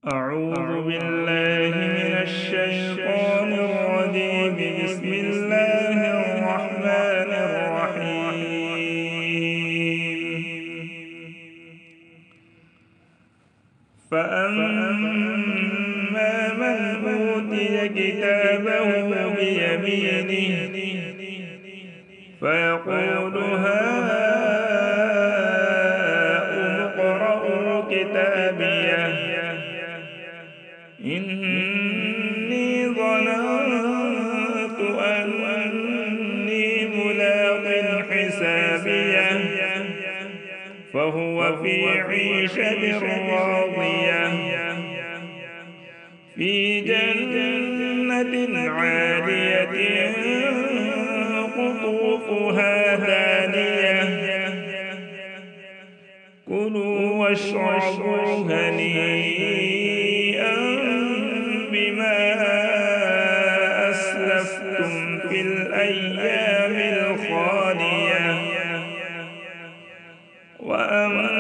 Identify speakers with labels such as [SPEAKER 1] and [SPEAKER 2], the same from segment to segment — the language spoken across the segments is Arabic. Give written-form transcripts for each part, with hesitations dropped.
[SPEAKER 1] أعوذ بالله من الشيطان الرجيم. بسم الله الرحمن الرحيم. فأما من أوتي كتابه بيمينه فيقول هاؤم اقرءوا كتابيه إني ظننت أني ملاق حسابيه فهو في عيشة راضية في جنة عالية قطوفها دانية كلوا واشربوا هنيئا بما أسلفتم في الأيام الخالية وأما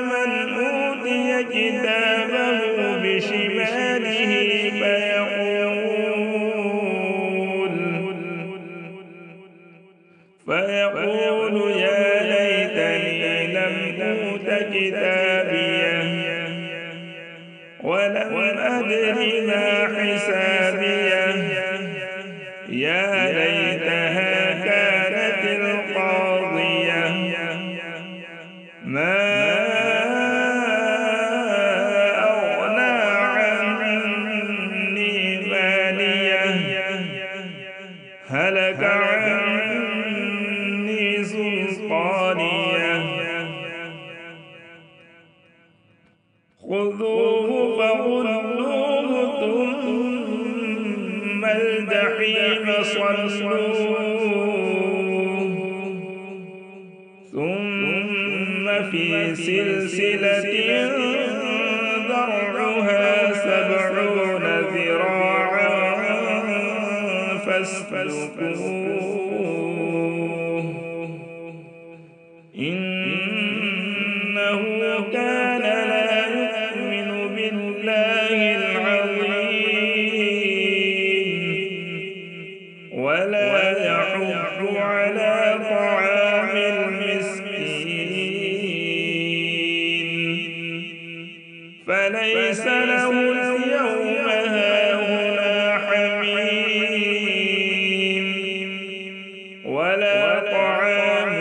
[SPEAKER 1] من أوتي كتابه بشماله فيقول يا ليتني لم أوت كتابيه ولم أدر ما حسابيه يا ليتها كانت القاضية ما أغنى عني ماليه هلك عني سلطانيه خذوه فغلوه ثم الجحيم صلوه ثم في سلسلة ذرعها 70 ذراعا فاسلكوه إنه كان لا يؤمن بالله العظيم ولا يحض على طعام المسكين فليس له اليوم هاهنا حميم ولا طعام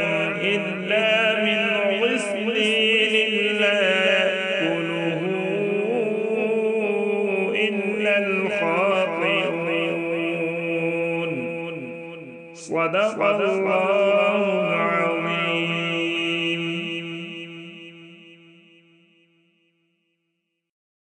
[SPEAKER 1] إلا من غسلين لا يأكله إلا الخاطئون. صدق الله العظيم.